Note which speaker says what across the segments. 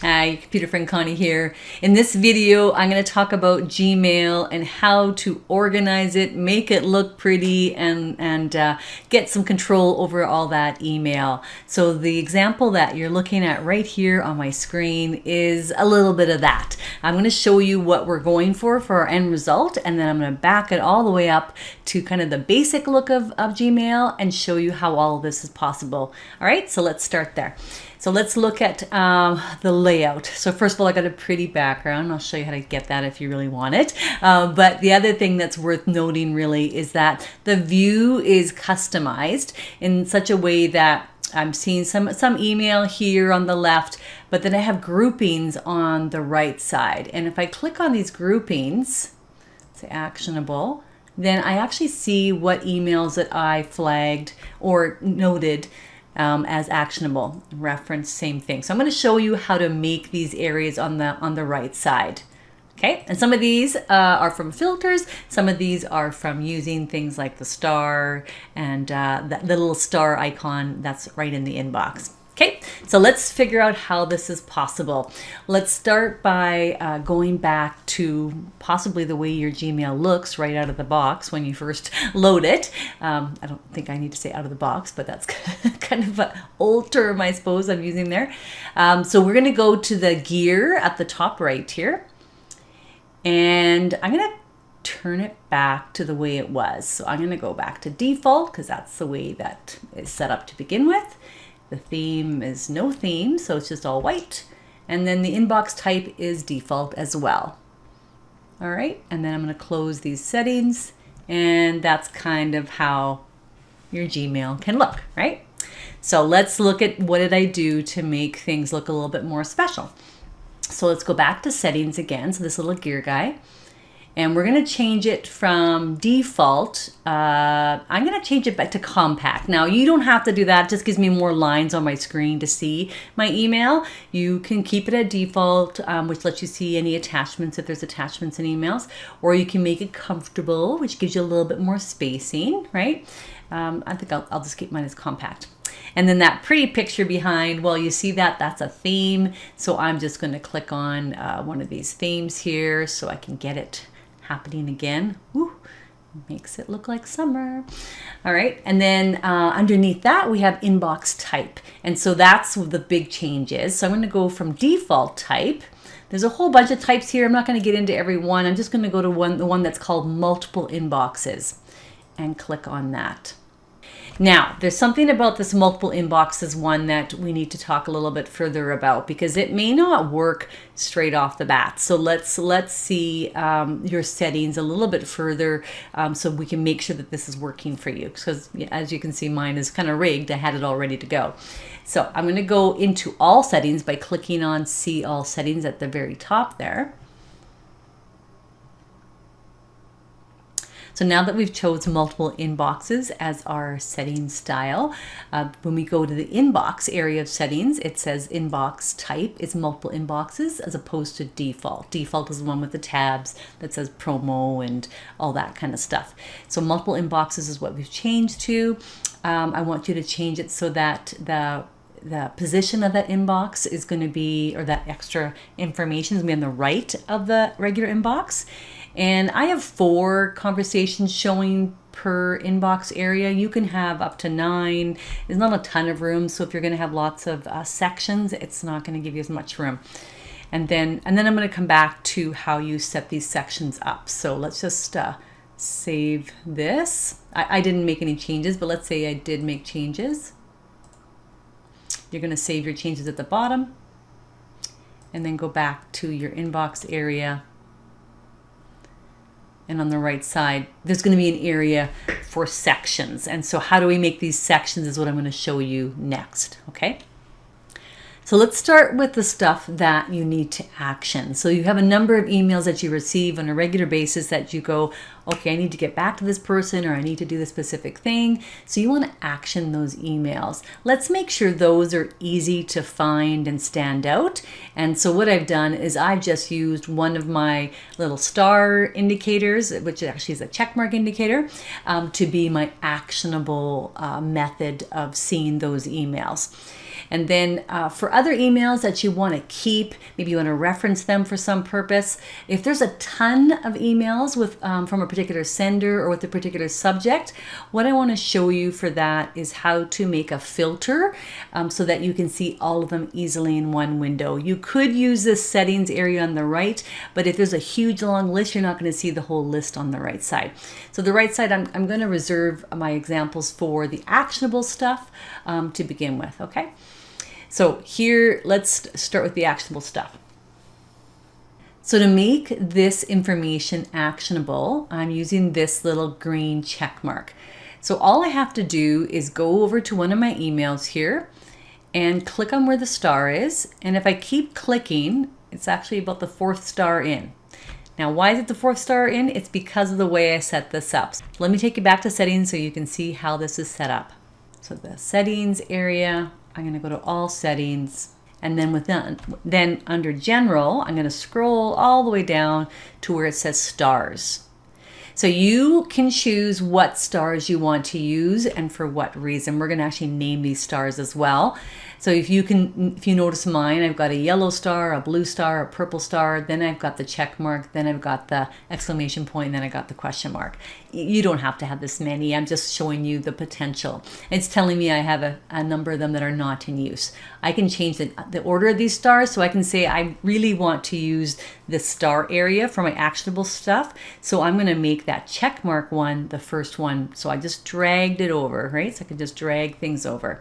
Speaker 1: Hi, computer friend Connie here. In this video, I'm going to talk about Gmail and how to organize it, make it look pretty, and get some control over all that email. So the example that you're looking at right here on my screen is a little bit of that. I'm going to show you what we're going for our end result, and then I'm going to back it all the way up to kind of the basic look of Gmail and show you how all of this is possible. All right, so let's start there. So let's look at the layout. So first of all, I got a pretty background. I'll show you how to get that if you really want it. But the other thing that's worth noting really is that the view is customized in such a way that I'm seeing some email here on the left, but then I have groupings on the right side. And if I click on these groupings, say actionable, then I actually see what emails that I flagged or noted as actionable. Reference, same thing. So I'm going to show you how to make these areas on the right side. Okay, and some of these are from filters. Some of these are from using things like the star and the little star icon that's right in the inbox. Okay, so let's figure out how this is possible. Let's start by going back to possibly the way your Gmail looks right out of the box when you first load it. I don't think I need to say out of the box, but that's kind of an old term, I suppose, I'm using there. So we're going to go to the gear at the top right here. And I'm going to turn it back to the way it was. So I'm going to go back to default because that's the way that is set up to begin with. The theme is no theme, so it's just all white. And then the inbox type is default as well. All right, and then I'm going to close these settings, and that's kind of how your Gmail can look, right? So let's look at what did I do to make things look a little bit more special. So let's go back to settings again, so this little gear guy. And we're going to change it from default. I'm going to change it back to compact. Now, you don't have to do that. It just gives me more lines on my screen to see my email. You can keep it at default, which lets you see any attachments if there's attachments in emails. Or you can make it comfortable, which gives you a little bit more spacing, right? I think I'll just keep mine as compact. And then that pretty picture behind, well, you see that, that's a theme. So I'm just going to click on one of these themes here so I can get it happening again. Woo, makes it look like summer. All right, and then underneath that we have inbox type, and so that's what the big change is. So I'm going to go from default type. There's a whole bunch of types here. I'm not going to get into every one. I'm just going to go to the one that's called multiple inboxes and click on that. Now, there's something about this multiple inboxes one that we need to talk a little bit further about because it may not work straight off the bat. So let's see your settings a little bit further so we can make sure that this is working for you. Because as you can see, mine is kind of rigged. I had it all ready to go. So I'm going to go into all settings by clicking on See All Settings at the very top there. So now that we've chosen multiple inboxes as our setting style, when we go to the inbox area of settings, it says inbox type is multiple inboxes as opposed to default. Default is the one with the tabs that says promo and all that kind of stuff. So multiple inboxes is what we've changed to. I want you to change it so that the position of that inbox is going to be, or that extra information is going to be on the right of the regular inbox. And I have 4 conversations showing per inbox area. You can have up to 9. There's not a ton of room, so if you're going to have lots of sections, it's not going to give you as much room. And then I'm going to come back to how you set these sections up. So let's just save this. I didn't make any changes, but let's say I did make changes. You're going to save your changes at the bottom and then go back to your inbox area. And on the right side, there's going to be an area for sections. And so how do we make these sections is what I'm going to show you next, okay? So let's start with the stuff that you need to action. So you have a number of emails that you receive on a regular basis that you go, okay, I need to get back to this person or I need to do this specific thing. So you want to action those emails. Let's make sure those are easy to find and stand out. And so what I've done is I've just used one of my little star indicators, which actually is a check mark indicator, to be my actionable method of seeing those emails. And then for other emails that you want to keep, maybe you want to reference them for some purpose. If there's a ton of emails with from a particular sender or with a particular subject, what I want to show you for that is how to make a filter so that you can see all of them easily in one window. You could use this settings area on the right, but if there's a huge long list, you're not going to see the whole list on the right side. So the right side, I'm going to reserve my examples for the actionable stuff to begin with, okay? So here, let's start with the actionable stuff. So to make this information actionable, I'm using this little green check mark. So all I have to do is go over to one of my emails here and click on where the star is. And if I keep clicking, it's actually about the 4th star in. Now, why is it the 4th star in? It's because of the way I set this up. So let me take you back to settings so you can see how this is set up. So the settings area, I'm going to go to all settings, and then under general, I'm going to scroll all the way down to where it says stars. So you can choose what stars you want to use and for what reason. We're going to actually name these stars as well. So if you notice mine, I've got a yellow star, a blue star, a purple star, then I've got the check mark, then I've got the exclamation point, then I got the question mark. You don't have to have this many. I'm just showing you the potential. It's telling me I have a number of them that are not in use. I can change the order of these stars, so I can say I really want to use the star area for my actionable stuff. So I'm going to make that check mark one the first one. So I just dragged it over, right? So I can just drag things over.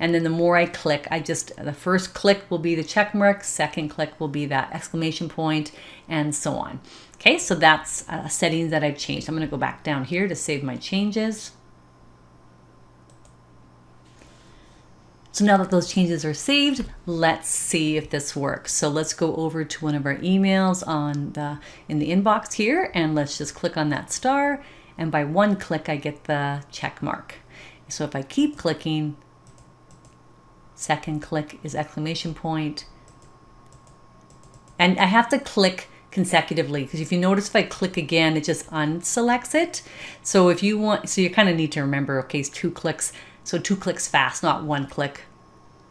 Speaker 1: And then the more I click, the first click will be the check mark, second click will be that exclamation point, and so on. Okay, so that's a setting that I've changed. I'm going to go back down here to save my changes. So now that those changes are saved, let's see if this works. So let's go over to one of our emails in the inbox here, and let's just click on that star. And by one click, I get the check mark. So if I keep clicking, second click is exclamation point. And I have to click consecutively, because if you notice, if I click again, it just unselects it. So if you want, so you kind of need to remember, okay, it's 2 clicks. So 2 clicks fast, not 1 click,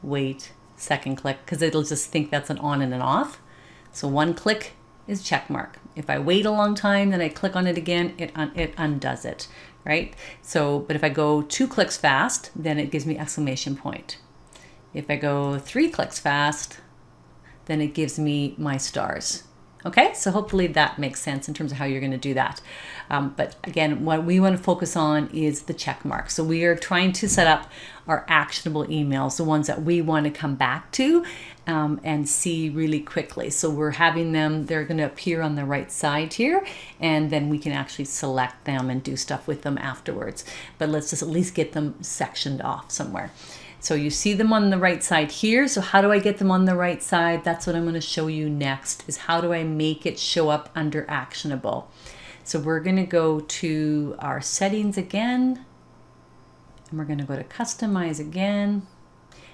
Speaker 1: wait, second click, because it'll just think that's an on and an off. So 1 click is check mark. If I wait a long time, then I click on it again, it undoes it, right? So, but if I go 2 clicks fast, then it gives me exclamation point. If I go 3 clicks fast, then it gives me my stars. Okay, so hopefully that makes sense in terms of how you're going to do that. But again, what we want to focus on is the check mark. So we are trying to set up our actionable emails, the ones that we want to come back to and see really quickly. So we're having them, they're going to appear on the right side here, and then we can actually select them and do stuff with them afterwards. But let's just at least get them sectioned off somewhere. So you see them on the right side here. So how do I get them on the right side? That's what I'm going to show you next, is how do I make it show up under actionable. So we're going to go to our settings again, and we're going to go to customize again.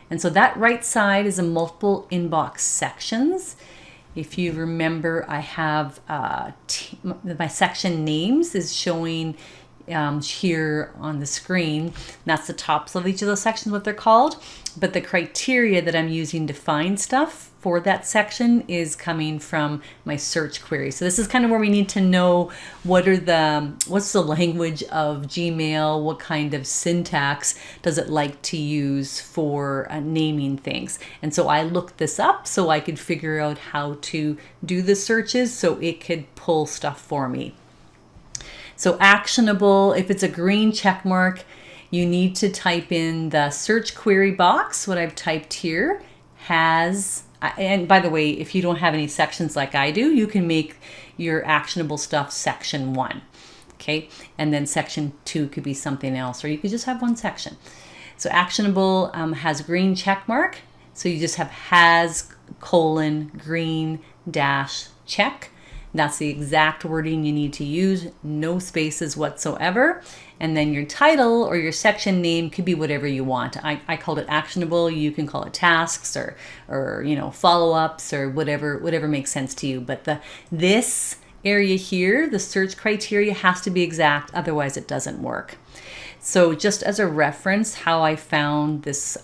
Speaker 1: And so that right side is a multiple inbox sections. If you remember, I have my section names is showing here on the screen. That's the tops of each of those sections, what they're called. But the criteria that I'm using to find stuff for that section is coming from my search query. So this is kind of where we need to know what's the language of Gmail, what kind of syntax does it like to use for naming things. And so I looked this up so I could figure out how to do the searches so it could pull stuff for me. So actionable, if it's a green check mark, you need to type in the search query box. What I've typed here has, and by the way, if you don't have any sections like I do, you can make your actionable stuff section 1. Okay, and then section 2 could be something else, or you could just have one section. So actionable has green check mark. So you just have has green dash check. That's the exact wording you need to use, no spaces whatsoever. And then your title or your section name could be whatever you want. I called it actionable. You can call it tasks or follow-ups or whatever makes sense to you. But this area here, the search criteria, has to be exact, otherwise it doesn't work. So just as a reference, how I found this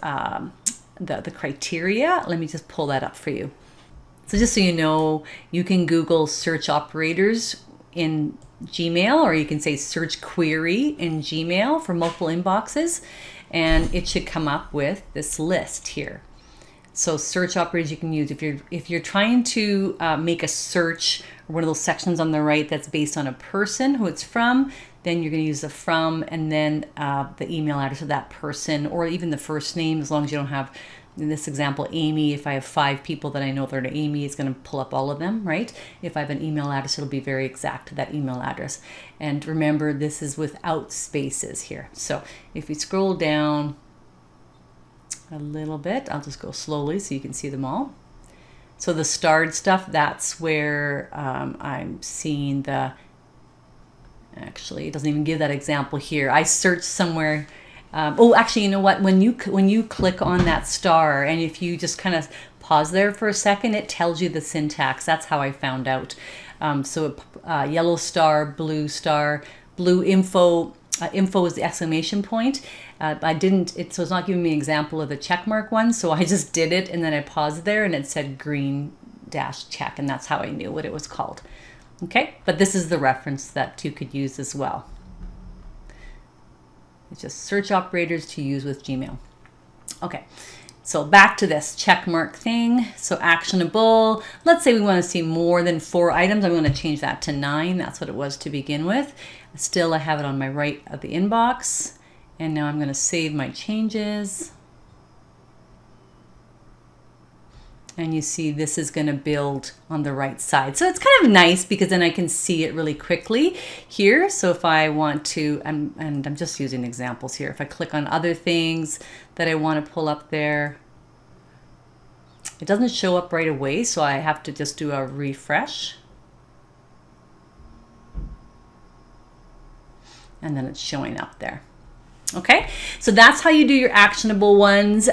Speaker 1: the criteria. Let me just pull that up for you. So just so you know, you can Google search operators in Gmail, or you can say search query in Gmail for multiple inboxes, and it should come up with this list here. So search operators you can use if you're trying to make a search, or one of those sections on the right that's based on a person who it's from, then you're going to use the from and then the email address of that person, or even the first name, as long as you don't have, in this example, Amy. If I have 5 people that I know that are Amy, it's going to pull up all of them, right? If I have an email address, it'll be very exact to that email address. And remember, this is without spaces here. So if we scroll down a little bit, I'll just go slowly so you can see them all. So the starred stuff, that's where I'm seeing the, actually, it doesn't even give that example here. I searched somewhere. Oh, actually, you know what? When you click on that star, and if you just kind of pause there for a second, it tells you the syntax. That's how I found out. Yellow star, blue info. Info is the exclamation point. So it's not giving me an example of the check mark one, so I just did it, and then I paused there, and it said green dash check, and that's how I knew what it was called. Okay, but this is the reference that you could use as well. It's just search operators to use with Gmail. Okay, so back to this check mark thing. So actionable, let's say we want to see more than 4 items. I'm going to change that to 9. That's what it was to begin with. Still, I have it on my right of the inbox. And now I'm going to save my changes. And you see this is going to build on the right side. So it's kind of nice because then I can see it really quickly here. So if I want to, and I'm just using examples here. If I click on other things that I want to pull up there, it doesn't show up right away. So I have to just do a refresh. And then it's showing up there. Okay, so that's how you do your actionable ones.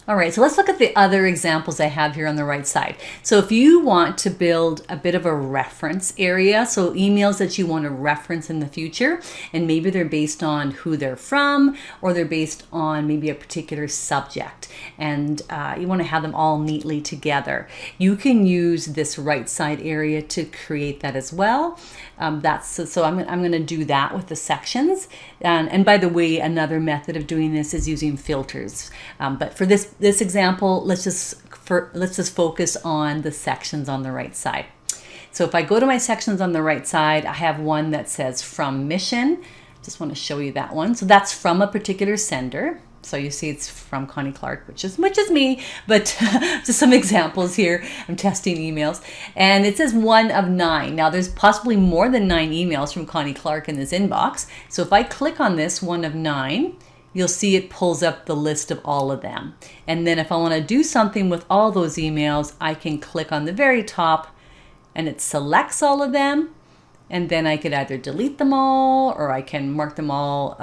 Speaker 1: All right, so let's look at the other examples I have here on the right side. So if you want to build a bit of a reference area, so emails that you want to reference in the future, and maybe they're based on who they're from, or they're based on maybe a particular subject, and you want to have them all neatly together, you can use this right side area to create that as well. So I'm going to do that with the sections. And by the way, another method of doing this is using filters. But for this example, let's just focus on the sections on the right side. So if I go to my sections on the right side, I have one that says from mission. Just want to show you that one. So that's from a particular sender. So you see it's from Connie Clark, which is me, but just some examples here. I'm testing emails. And it says 1 of 9. Now there's possibly more than 9 emails from Connie Clark in this inbox. So if I click on this 1 of 9, you'll see it pulls up the list of all of them. And then if I want to do something with all those emails, I can click on the very top and it selects all of them. And then I could either delete them all, or I can mark them all.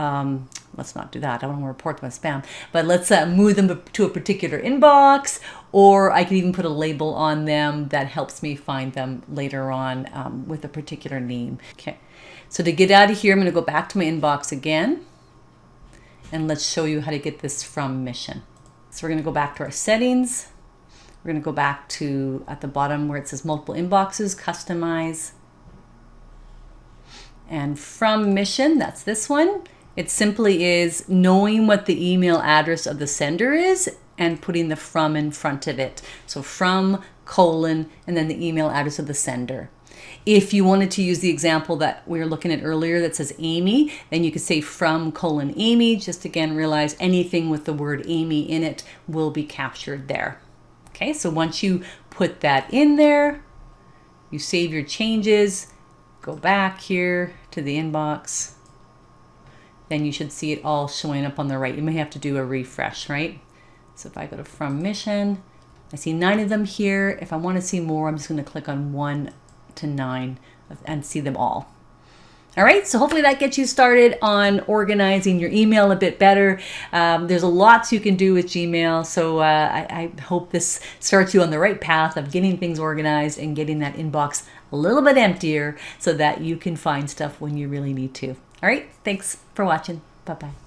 Speaker 1: Let's not do that. I don't want to report them as spam. But let's move them to a particular inbox, or I can even put a label on them that helps me find them later on with a particular name. Okay. So to get out of here, I'm going to go back to my inbox again. And let's show you how to get this from mission. So we're going to go back to our settings. We're going to go back to at the bottom where it says multiple inboxes, customize. And from mission, that's this one. It simply is knowing what the email address of the sender is and putting the from in front of it. So from, colon, and then the email address of the sender. If you wanted to use the example that we were looking at earlier that says Amy, then you could say from, colon, Amy. Just again, realize anything with the word Amy in it will be captured there. Okay, so once you put that in there, you save your changes, go back here to the inbox, then you should see it all showing up on the right. You may have to do a refresh, right? So if I go to from mission, I see 9 of them here. If I want to see more, I'm just going to click on 1 to 9 and see them all. All right, so hopefully that gets you started on organizing your email a bit better. There's a lot you can do with Gmail, so I hope this starts you on the right path of getting things organized and getting that inbox a little bit emptier so that you can find stuff when you really need to. All right, thanks for watching. Bye-bye.